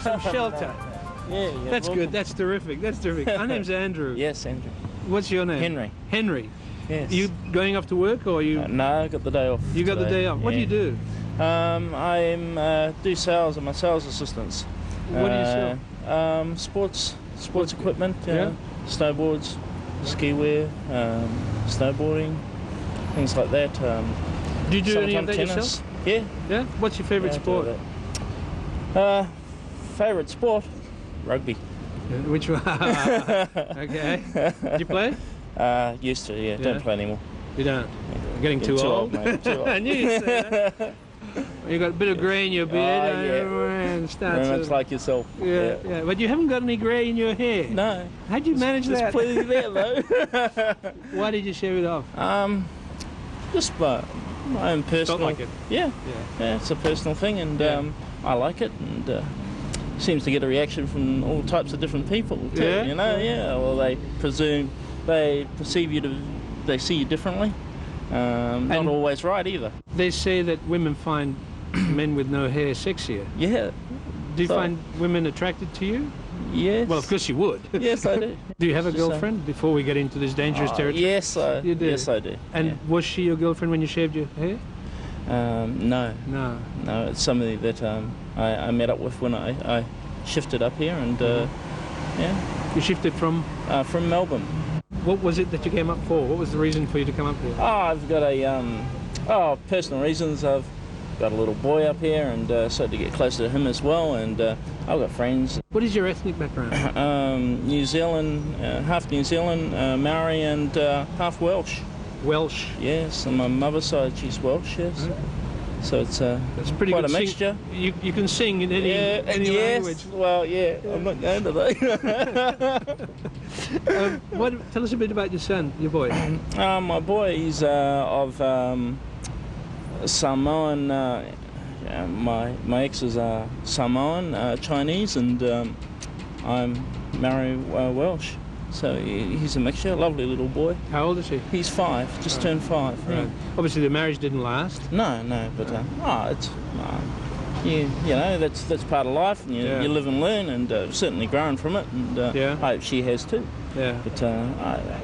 some shelter. Yeah. That's good. That's terrific. That's terrific. My name's Andrew. Yes, Andrew. What's your name? Henry. Henry. Yes. You going off to work or you? No, I got the day off. You got the day off. What do you do? I do sales. I'm a sales assistant. What do you sell? Sports equipment. Snowboards, ski wear, snowboarding, things like that. Do you do any of that tennis. yourself? Yeah. Yeah. What's your favourite sport? Favourite sport? Rugby. Which one? Okay. Do you play? Used to, yeah. Don't play anymore. You don't? You're getting too old? Mate. Too old. I knew you'd say that. You got a bit of grey in your beard. Yeah. Very much like yourself. Yeah. But you haven't got any grey in your hair. No. How'd you manage that? It's plenty there, though. Why did you shave it off? Just my own personal. Felt like it. Yeah, it's a personal thing, and I like it, and seems to get a reaction from all types of different people too. Yeah? You know, Well, they perceive you to, they see you differently. Not always right either. They say that women find men with no hair sexier. Yeah. Do you find women attracted to you? Yes. Well, of course you would. Yes, I do. Do you have a girlfriend before we get into this dangerous territory? Yes, you do. Yes, I do. And was she your girlfriend when you shaved your hair? No. No. No, it's somebody that I met up with when I shifted up here, and You shifted from? From Melbourne. What was it that you came up for? What was the reason for you to come up here? I've got personal reasons. I've got a little boy up here, and so to get closer to him as well, and I've got friends. What is your ethnic background? New Zealand, half New Zealand, Maori, and half Welsh. Welsh? Yes, on my mother's side she's Welsh, yes. Okay. So it's that's pretty quite good. a mixture. You can sing in any language. Well, I'm not going to though. Tell us a bit about your son, your boy. My boy, he's of Samoan. My ex is Samoan, Chinese, and I'm Maori Welsh. So he's a mixture. Lovely little boy. How old is he? He's 5. Just turned 5. Right. Yeah. Obviously, the marriage didn't last. No, but it's that's part of life, and you live and learn, and certainly growing from it, and I hope she has too. Yeah. But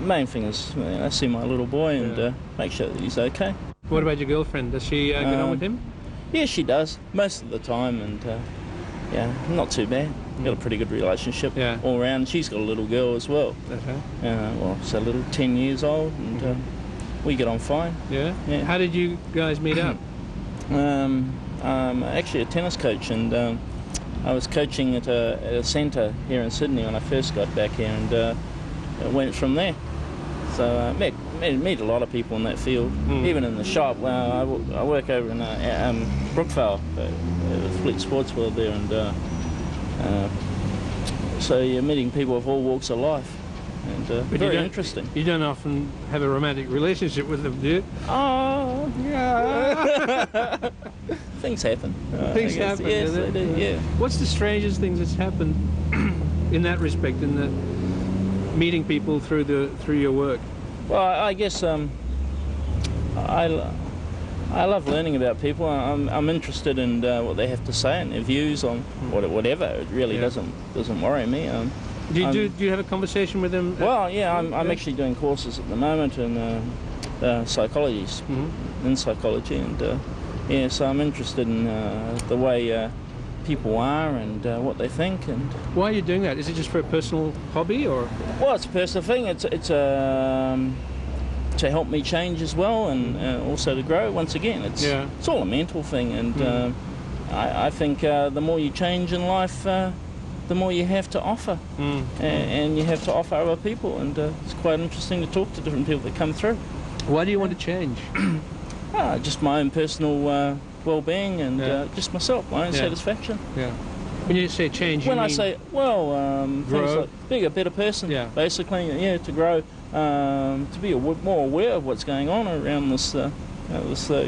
main thing is I see my little boy and make sure that he's okay. What about your girlfriend? Does she get on with him? Yeah, she does most of the time, and not too bad. Got a pretty good relationship all around. She's got a little girl as well. Okay. So a little 10 years old, and we get on fine. Yeah. How did you guys meet up? I'm actually a tennis coach, and I was coaching at a centre here in Sydney when I first got back here, and went from there. So met a lot of people in that field, even in the shop. I work over in Brookvale, Fleet Sports World there, and so you're meeting people of all walks of life, and very interesting. You don't often have a romantic relationship with them, do you? Oh, yeah. Things happen. Things happen. Yes, they do. Yeah. What's the strangest thing that's happened in that respect, in the meeting people through your work? Well, I guess I love learning about people. I'm interested in what they have to say and their views on whatever. It really doesn't worry me. Do you have a conversation with them? Well, yeah, I'm actually doing courses at the moment in psychology, in psychology, and so I'm interested in the way people are and what they think. And why are you doing that? Is it just for a personal hobby, or? Well, it's a personal thing. It's to help me change as well, and also to grow. Once again, it's all a mental thing, and I think the more you change in life, the more you have to offer, and you have to offer other people, and it's quite interesting to talk to different people that come through. Why do you want to change? Just my own personal well-being, and just myself, my own satisfaction. Yeah. When you say change, I say, things like being a better person, basically, to grow, to be more aware of what's going on around this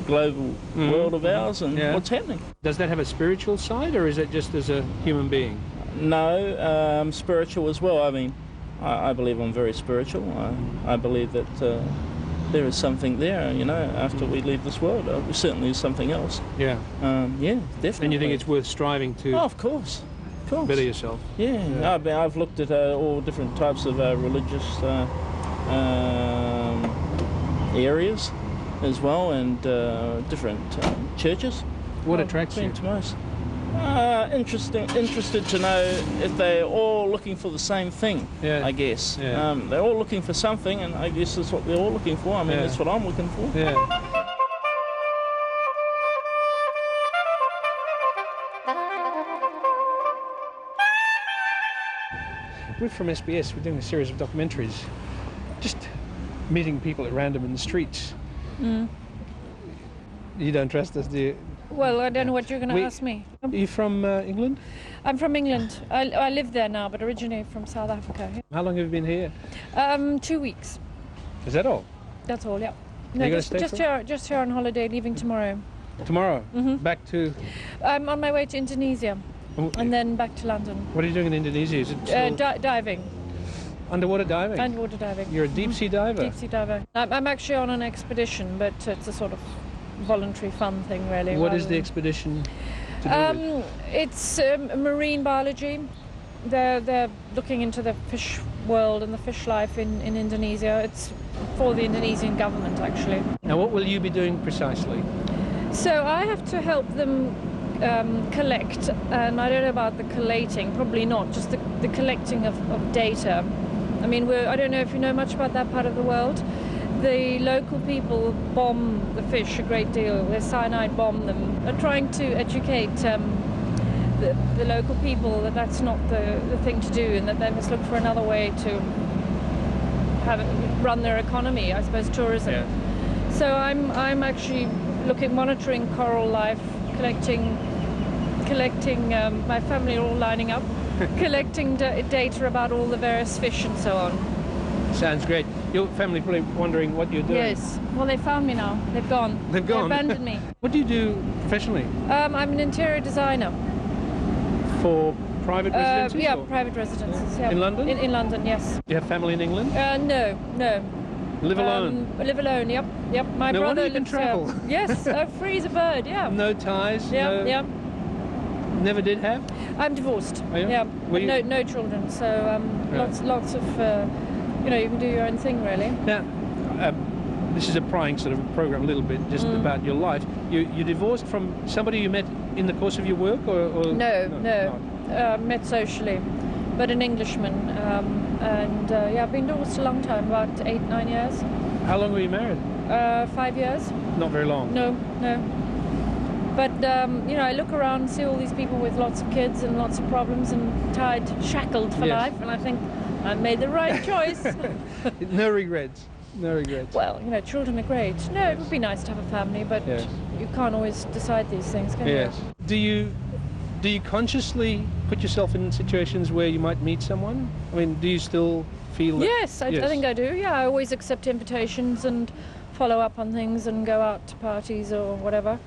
global world of ours and what's happening. Does that have a spiritual side, or is it just as a human being? No, spiritual as well. I mean, I believe I'm very spiritual. I believe that there is something there, after we leave this world. There certainly is something else. Yeah. Yeah, definitely. And you think it's worth striving to... Oh, of course. Of course. better yourself. Yeah. Yeah. I've looked at all different types of religious areas as well, and different churches. What attracts you? Been to most. Interested to know if they're all looking for the same thing. Yeah. I guess. Yeah. They're all looking for something, and I guess that's what they're all looking for. I mean, Yeah. that's what I'm looking for. Yeah. We're from SBS. We're doing a series of documentaries, just meeting people at random in the streets. Mm. You don't trust us, do you? Well, I don't know what you're going to ask me. Are you from England? I'm from England. I live there now, but originally from South Africa. How long have you been here? 2 weeks. Is that all? That's all. Yeah. You No, gonna stay for- just here on holiday, leaving tomorrow. Tomorrow? Mhm. Back to... I'm on my way to Indonesia, and then back to London. What are you doing in Indonesia? Is it still Diving, underwater diving? underwater diving. You're a deep sea diver? Deep sea diver. I'm actually on an expedition, but it's a sort of voluntary fun thing, really. What rather is the than- expedition to do with? It's marine biology. They're looking into the fish world and the fish life in Indonesia. It's for the Indonesian government, actually. Now, what will you be doing precisely? So I have to help them collect, and I don't know about the collating, probably not, just the collecting of data. I mean, I don't know if you know much about that part of the world. The local people bomb the fish a great deal. They cyanide bomb them. They're trying to educate the local people that that's not the thing to do, and that they must look for another way to run their economy, I suppose, tourism. Yeah. So I'm actually monitoring coral life, collecting. My family are all lining up, collecting data about all the various fish and so on. Sounds great. Your family probably wondering what you're doing. Yes. Well, they found me now. They've gone. They've gone? They abandoned me. What do you do professionally? I'm an interior designer. For private residences? Yeah, or- private residences. Yeah. In London? In London, yes. Do you have family in England? No. Live alone? Live alone. Yep. My No brother wonder you can lives travel. Yes, free as a bird. Yeah. No ties? Yeah. no, Yeah. Never did have? I'm divorced. Are you? Yeah. Were But you- no children. So Right. lots of you can do your own thing, really. Now, this is a prying sort of program a little bit, just about your life. You divorced from somebody you met in the course of your work? Or No. not? Met socially, but an Englishman. And I've been divorced a long time, about 8-9 years. How long were you married? 5 years. Not very long. No. But, I look around and see all these people with lots of kids and lots of problems and shackled for Yes. life, and I think I made the right choice. No regrets. No regrets. Well, children are great. No, it would be nice to have a family, but Yes. you can't always decide these things, can Yes. you? Do you consciously put yourself in situations where you might meet someone? I mean, do you still feel that? Yes, I think I do. Yeah, I always accept invitations and follow up on things and go out to parties or whatever.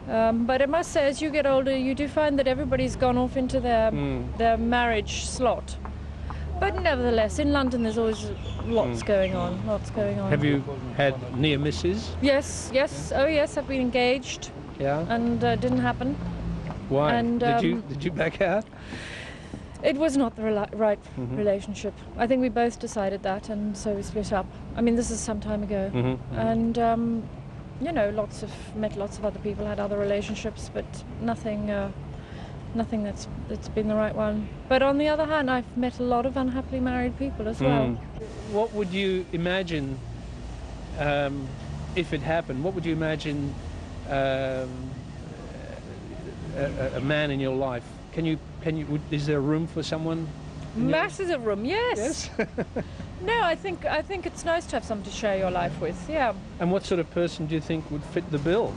But I must say, as you get older, you do find that everybody's gone off into their marriage slot. But nevertheless, in London, there's always lots going on. Have you had near misses? Yes. Oh, yes. I've been engaged, Yeah. and didn't happen. Why? and, Did you back out? It was not the right relationship. I think we both decided that, and so we split up. I mean, this is some time ago, and met lots of other people, had other relationships, but nothing that's been the right one. But on the other hand, I've met a lot of unhappily married people as well. What would you imagine if it happened? What would you imagine a man in your life? Is there room for someone? Masses of room, yes. Yes. No, I think it's nice to have somebody to share your life with. Yeah. And what sort of person do you think would fit the bill?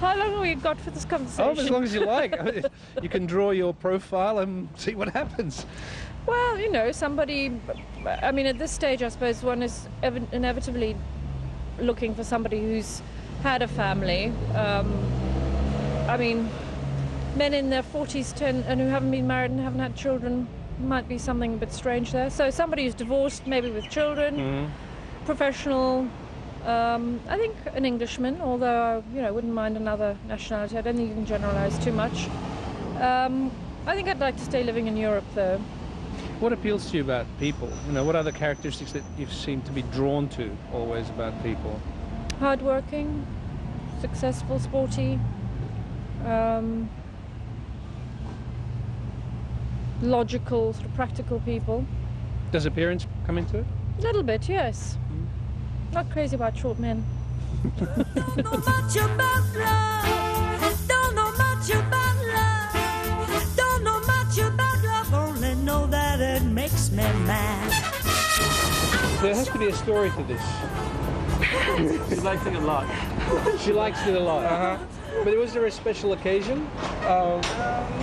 How long have we got for this conversation? Oh, as long as you like. You can draw your profile and see what happens. Well, somebody. I mean, at this stage, I suppose one is inevitably looking for somebody who's had a family. I mean, men in their 40s and who haven't been married and haven't had children might be something a bit strange there. So somebody who's divorced, maybe with children, professional. I think an Englishman, although I wouldn't mind another nationality. I don't think you can generalise too much. I think I'd like to stay living in Europe, though. What appeals to you about people? You know, what are the characteristics that you seem to be drawn to always about people? Hardworking, successful, sporty, logical, sort of practical people. Does appearance come into it? A little bit, yes. Not crazy about short men. Don't know much about love. Don't know much about love. Don't know much about love. Only know that it makes me mad. There has to be a story to this. She likes it a lot. She likes it a lot. But was there a special occasion? Not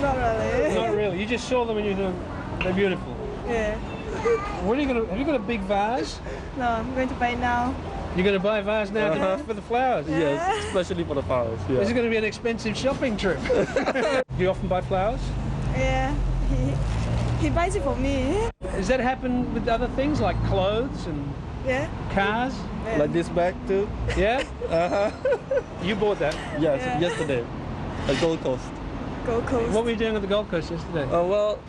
really. Not really. You just saw them and you thought they're beautiful. Yeah. What are you gonna? Have you got a big vase? No, I'm going to buy now. You're gonna buy a vase now for the flowers? Yes, especially for the flowers. Yeah. This is gonna be an expensive shopping trip. Do you often buy flowers? Yeah. He buys it for me. Does that happen with other things like clothes and Yeah. cars? Yeah. Like this bag too? Yeah? You bought that? Yes, Yeah. yesterday. At Gold Coast. Gold Coast. What were you doing at the Gold Coast yesterday? Well,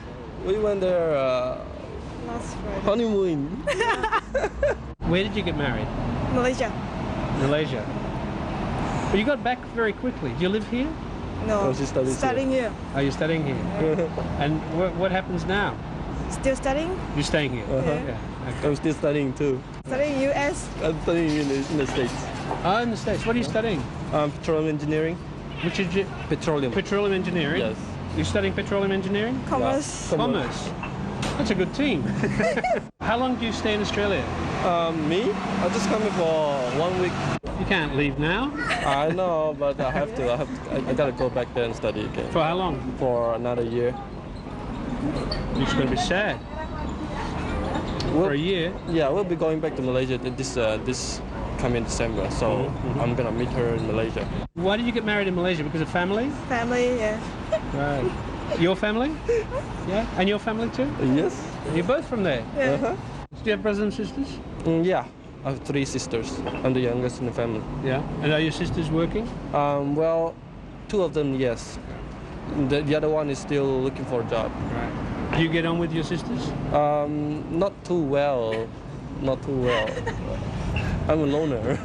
we went there Last Friday. honeymoon. Where did you get married? Malaysia. Malaysia. But you got back very quickly. Do you live here? No. Oh, she studies studying here. Are you studying here? And what happens now? Still studying. You're staying here? Yeah. Okay. I'm still studying too. Studying US. I'm studying in the States. Oh, in the States. What are you studying? Petroleum engineering. Which is Petroleum. petroleum engineering? Yes. You're studying petroleum engineering? Commerce. Commerce. That's a good team. How long do you stay in Australia? Me? I just come here for 1 week. You can't leave now. I know, but I have to. I gotta go back there and study again For how long? for another year. It's going to be sad. For a year. Yeah, we'll be going back to Malaysia this coming December. So I'm gonna meet her in Malaysia. Why did you get married in Malaysia? Because of family? Family. Yeah. Right. Your family? Yeah. And your family too? Yes. You're both from there? Yeah. Do you have brothers and sisters? Yeah. I have 3 sisters. I'm the youngest in the family. Yeah. And are your sisters working? Well, 2 of them, yes. The other one is still looking for a job. Right. Do you get on with your sisters? Not too well. Not too well. I'm a loner.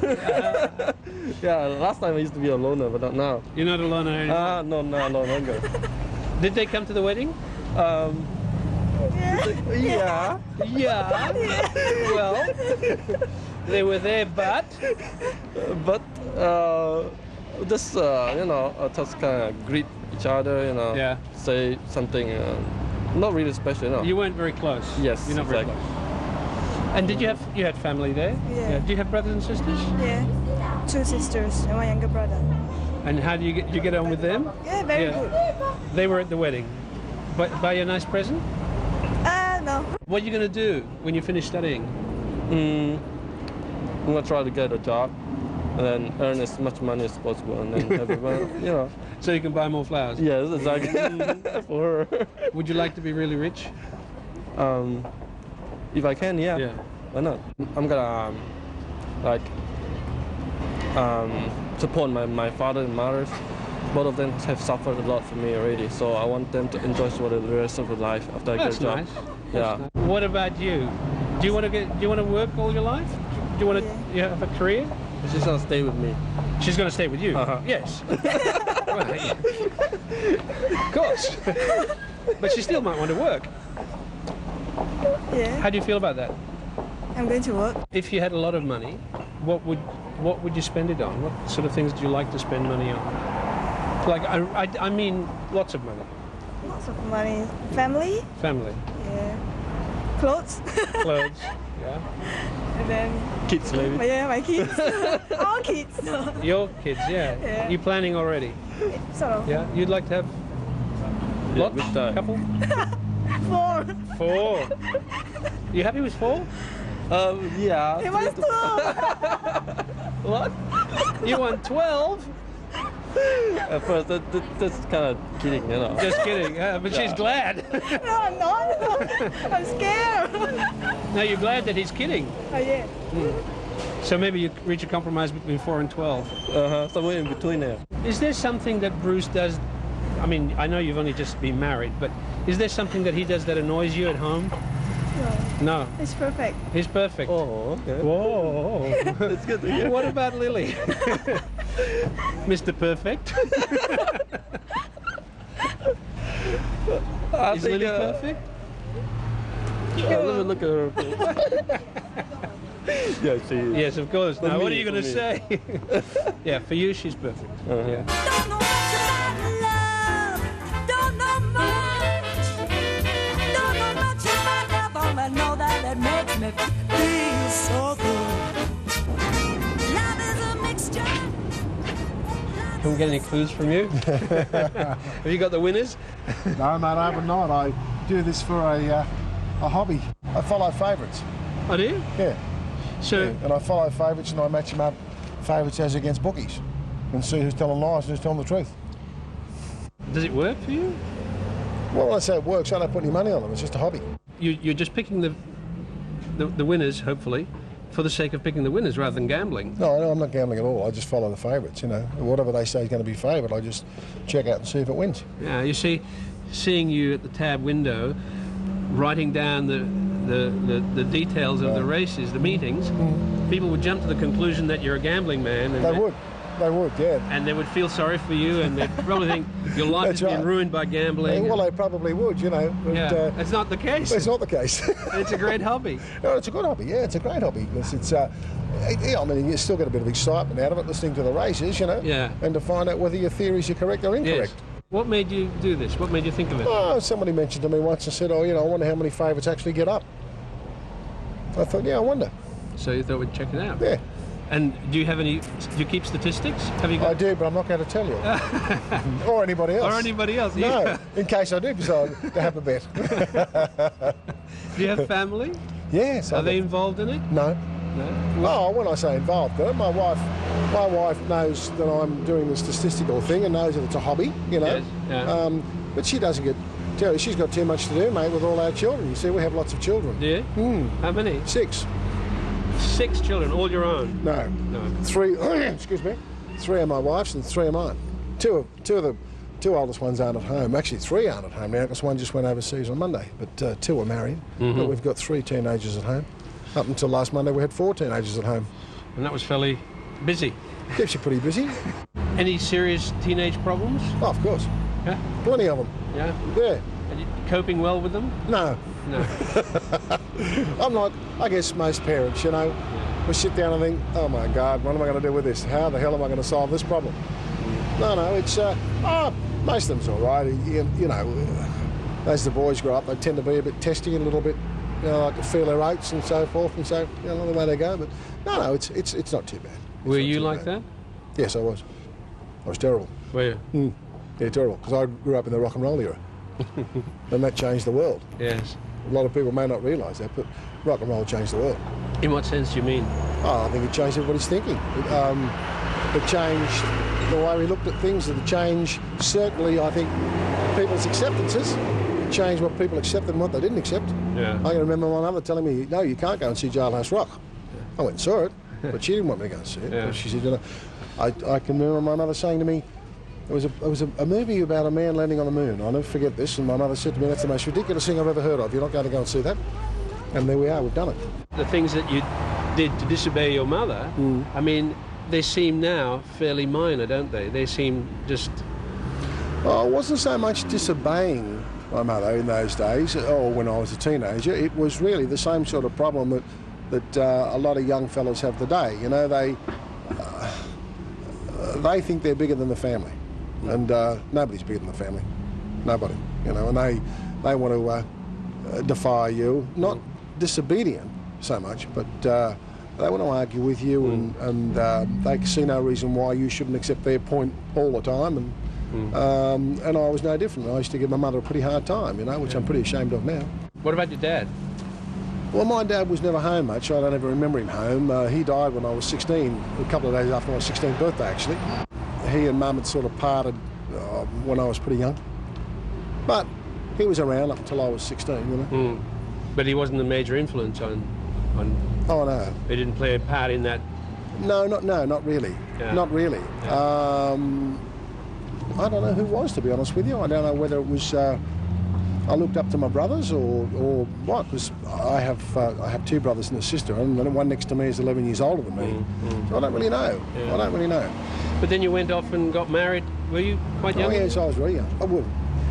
Yeah, last time I used to be a loner, but not now. You're not alone anymore? No, no longer. Did they come to the wedding? Yeah. Yeah. Well, they were there, but But just just kind of greet each other, Yeah. say something not really special, you weren't very close. Yes, You're not very exactly. close. And did you had family there? Yeah. Do you have brothers and sisters? Yeah. 2 sisters and one younger brother. And how do you get on with them? Yeah, very good. They were at the wedding. But buy you a nice present? No. What are you going to do when you finish studying? I'm gonna try to get a job and then earn as much money as possible, and then everyone, So you can buy more flowers? Yes, exactly. For her. Would you like to be really rich? If I can, yeah. Yeah. Why not? I'm gonna support my father and mother. Both of them have suffered a lot for me already, so I want them to enjoy for the rest of their life after I That's get a job. nice. Yeah. That's nice. What about you? Do you want to work all your life? Do you want to have a career? She's gonna stay with me. She's going to stay with you. Uh-huh. Yes. Well, yeah. Of course. But she still might want to work. Yeah. How do you feel about that? I'm going to work. If you had a lot of money, what would you spend it on? What sort of things do you like to spend money on? Like I mean, lots of money. Lots of money. Family. Family, Yeah. Clothes. clothes. Yeah. And then Kids, maybe. my kids. All kids. Your kids, yeah. Yeah. You planning already? Sort of. Yeah. You'd like to have lots? with time. Couple? 4. 4. You happy with 4? Yeah. He wants 2. What? You want 12? At first, that's kind of kidding, Just kidding. But she's glad. No, I'm not. I'm scared. Now you're glad that he's kidding. Oh yeah. So maybe you reach a compromise between 4 and 12. Somewhere in between there. Is there something that Bruce does I mean, I know you've only just been married, but is there something that he does that annoys you at home? No, No. it's perfect. He's perfect. Oh, okay. Whoa. That's good to hear. What about Lily? Mr. Perfect? Is Lily perfect? Let me look at her. Yeah, she is. Yes, of course. Now, me, what are you going to for me. say? Yeah, for you, she's perfect. Yeah. Don't know much about love. Don't know much. Don't know much about love. Only know that it makes me feel so good. Love is a mixture. Can we get any clues from you? Have you got the winners? No, mate, I haven't not. I do this for a hobby. I follow favourites. Oh, do you? Yeah. So, And I follow favourites and I match them up, favourites as against bookies, and see who's telling lies and who's telling the truth. does it work for you? Well, when I say it works, I don't put any money on them. It's just a hobby. You're just picking the winners, hopefully, for the sake of picking the winners rather than gambling. No, I'm not gambling at all. I just follow the favourites, you know. Whatever they say is going to be favoured, I just check out and see if it wins. Yeah, you see, seeing you at the tab window, writing down the details of the races, the meetings, people would jump to the conclusion that you're a gambling man. And They would, yeah. And they would feel sorry for you, and they'd probably think your life has That's been right. ruined by gambling. Well, they probably would, you know. But, Yeah, it's not the case. it's not the case. It's a great hobby. No, it's a good hobby. Yeah, it's a great hobby. It's I mean, you still get a bit of excitement out of it, listening to the races, you know. Yeah. And to find out whether your theories are correct or incorrect. Yes. What made you do this? What made you think of it? Oh, somebody mentioned to me once and said, "Oh, you know, I wonder how many favourites actually get up." I thought, yeah, I wonder. So you thought we'd check it out. Yeah, And do you have any? Do you keep statistics? Have you I got? do, but I'm not going to tell you, or anybody else. Or anybody else? No, in case I do decide to have a bet. Do you have family? Yes. Are they involved in it? No. No. Oh, when I say involved, my wife knows that I'm doing the statistical thing and knows that it's a hobby, you know. Yes, yeah. But she doesn't get. She's got too much to do, mate, with all our children. You see, we have lots of children. Do you? How many? 6. 6 children, all your own. No. No. 3. Excuse me. 3 are my wife's and 3 are mine. Two of the 2 oldest ones aren't at home. Actually, 3 aren't at home now because one just went overseas on Monday. But 2 are married. But we've got 3 teenagers at home. Up until last Monday, we had 4 teenagers at home. And that was fairly busy. Keeps you pretty busy. Any serious teenage problems? Oh, of course. Yeah. Plenty of them. Yeah. Yeah. And you coping well with them? No. No. I'm like, I guess most parents, you know. We sit down and think, oh my God, what am I going to do with this? How the hell am I going to solve this problem? No, it's, most of them's all right. You know, as the boys grow up, they tend to be a bit testy and a little bit, you know, like to feel their oats and so forth, and so, you know, the way they go. But no, it's not too bad. Were you like that? Yes, I was. I was terrible. Were you? Yeah, terrible, because I grew up in the rock and roll era. And that changed the world. Yes. A lot of people may not realise that, but rock and roll changed the world. In what sense do you mean? Oh, I think it changed everybody's thinking. It changed the way we looked at things. It changed, certainly, I think, people's acceptances. It changed what people accepted and what they didn't accept. Yeah. I can remember my mother telling me, no, you can't go and see Jailhouse Rock. I went and saw it, but she didn't want me to go and see it. Yeah. She said, you know, I can remember my mother saying to me, it was a movie about a man landing on the moon. I'll never forget this. And my mother said to me, that's the most ridiculous thing I've ever heard of. You're not going to go and see that? And there we are, we've done it. The things that you did to disobey your mother, I mean, they seem now fairly minor, don't they? They seem just... Oh, it wasn't so much disobeying my mother in those days, or when I was a teenager. It was really the same sort of problem that a lot of young fellas have today. You know, they think they're bigger than the family. And nobody's bigger than the family. Nobody. You know, and they want to defy you. Not disobedient so much, but they want to argue with you, and they see no reason why you shouldn't accept their point all the time. And I was no different. I used to give my mother a pretty hard time, you know, which I'm pretty ashamed of now. What about your dad? Well, my dad was never home much. I don't ever remember him home. He died when I was 16, a couple of days after my 16th birthday, actually. He and Mum had sort of parted when I was pretty young. But he was around up until I was 16, you know. But he wasn't a major influence on... Oh, no. He didn't play a part in that... No, not really. Yeah. Not really. Yeah. I don't know who was, to be honest with you. I don't know whether it was I looked up to my brothers or what, because I have two brothers and a sister, and the one next to me is 11 years older than me. So I don't really know. Yeah. I don't really know. But then you went off and got married. Were you quite young? Oh, yes, I was very young. Oh, well,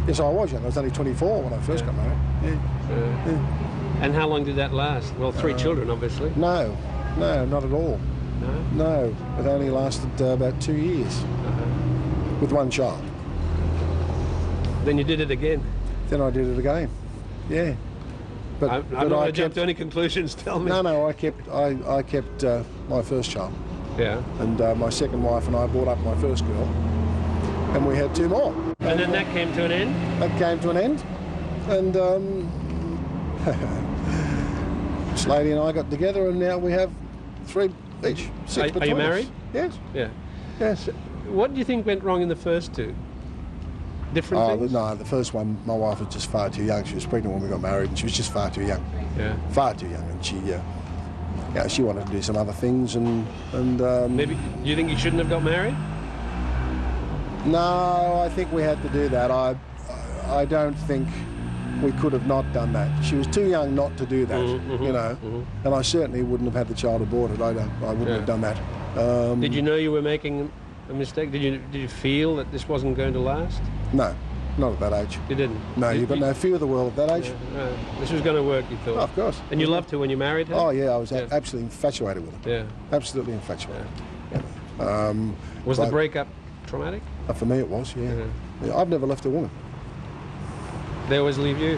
yes, I was young. I was only 24 when I first got married. Yeah. And how long did that last? Well, 3 children, obviously. No, not at all. No, it only lasted about 2 years with one child. Then you did it again. Then I did it again. Yeah. But I'm not going to jump to any conclusions. Tell me. No, I kept my first child. Yeah. And my second wife and I brought up my first girl, and we had 2 more. And then that came to an end? That came to an end, and this lady and I got together, and now we have 3 each. 6 between Are you us. married? Yes. Yeah. Yes. What do you think went wrong in the first 2? Different things? No, the first one, my wife was just far too young. She was pregnant when we got married, and she was just far too young. Yeah. Far too young, and she wanted to do some other things, and Maybe, do you think you shouldn't have got married? No, I think we had to do that. I don't think we could have not done that. She was too young not to do that, you know. And I certainly wouldn't have had the child aborted. I wouldn't have done that. Did you know you were making a mistake? Did you feel that this wasn't going to last? No, not at that age. You didn't? No, you've got no fear of the world at that age. This was going to work, you thought? Oh, of course. And you loved her when you married her? Oh, yeah, I was absolutely infatuated with her. Yeah. Absolutely infatuated. Yeah. Was the breakup traumatic? For me it was, yeah. I've never left a woman. They always leave you?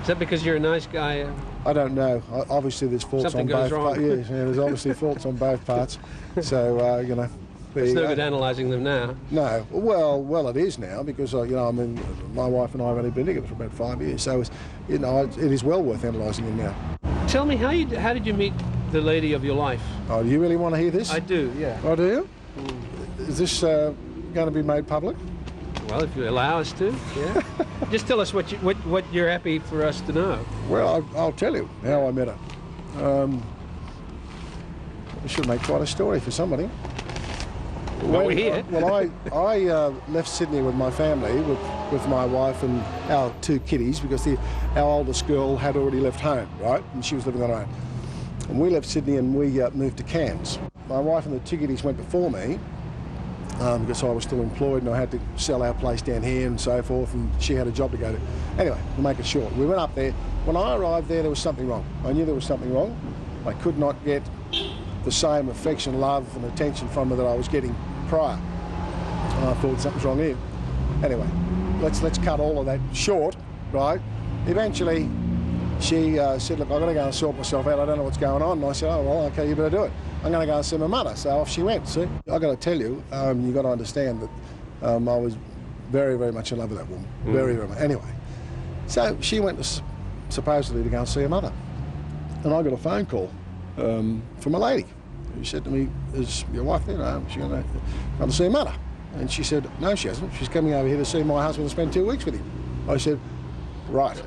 Is that because you're a nice guy? I don't know. Obviously there's faults Something on goes both parts. wrong. Yeah, there's obviously faults on both parts. So, you know. It's no good analysing them now. No. Well, it is now because, you know, I mean, my wife and I have only been together for about 5 years. So, you know, it is well worth analysing them now. Tell me, how did you meet the lady of your life? Oh, do you really want to hear this? I do, yeah. Oh, do you? Is this going to be made public? Well, if you allow us to, yeah. Just tell us what you're happy for us to know. Well, I'll tell you how I met her. It should make quite a story for somebody. Well, we're here. I left Sydney with my family, with my wife and our 2 kiddies, because our oldest girl had already left home, right? And she was living on her own. And we left Sydney and we moved to Cairns. My wife and the 2 kiddies went before me, because I was still employed and I had to sell our place down here and so forth, and she had a job to go to. Anyway, to make it short, we went up there. When I arrived there was something wrong. I knew there was something wrong. I could not get the same affection, love and attention from her that I was getting prior. And I thought something's wrong here. Anyway, let's cut all of that short, right? Eventually, she said, look, I've got to go and sort myself out. I don't know what's going on. And I said, oh, well, okay, you better do it. I'm going to go and see my mother. So off she went, see? I've got to tell you, you've got to understand that I was very, very much in love with that woman. Very, very much. Anyway, so she went supposedly to go and see her mother. And I got a phone call from a lady who said to me, is your wife there? No, she's going to see her mother. And she said, no, she hasn't. She's coming over here to see my husband and spend 2 weeks with him. I said, right.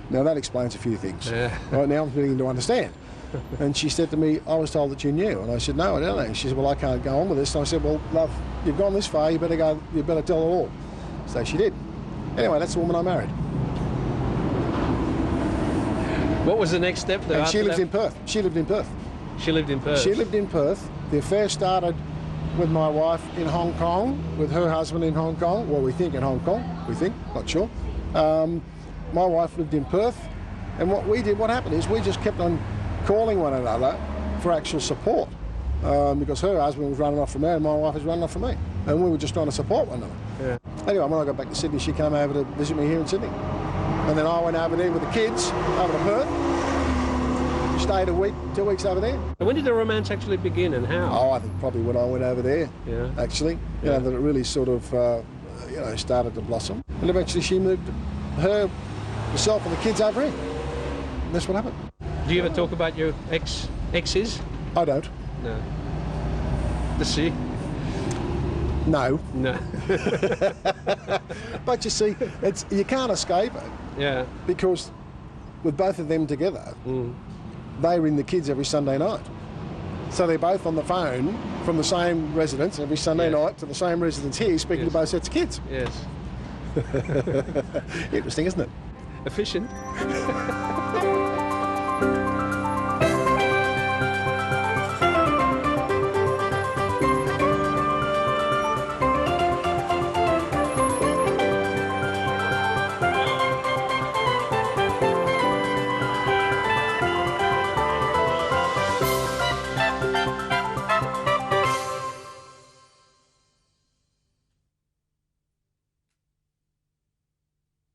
Now that explains a few things. Right now I'm beginning to understand. And she said to me, I was told that you knew. And I said, no, I don't know. She said, well, I can't go on with this. And I said, well, love, you've gone this far, you better tell her all. So she did. Anyway, that's the woman I married. What was the next step though? And she lived in Perth. She lived in Perth. She lived in Perth? She lived in Perth. The affair started with my wife in Hong Kong, with her husband in Hong Kong. Well, we think in Hong Kong. We think, not sure. My wife lived in Perth. And what happened is we just kept on calling one another for actual support. Because her husband was running off from her and my wife was running off from me. And we were just trying to support one another. Yeah. Anyway, when I got back to Sydney, she came over to visit me here in Sydney. And then I went over there with the kids, over to Perth. Stayed a week, 2 weeks over there. And when did the romance actually begin and how? Oh, I think probably when I went over there, actually. You know, that it really sort of, started to blossom. And eventually she moved herself and the kids over here. And that's what happened. Do you ever talk about your exes? I don't. No. Does she? No. No. But you see, you can't escape it. Yeah. Because with both of them together, they were in the kids every Sunday night. So they're both on the phone from the same residence every Sunday night to the same residence here, speaking to both sets of kids. Yes. Interesting, isn't it? Efficient.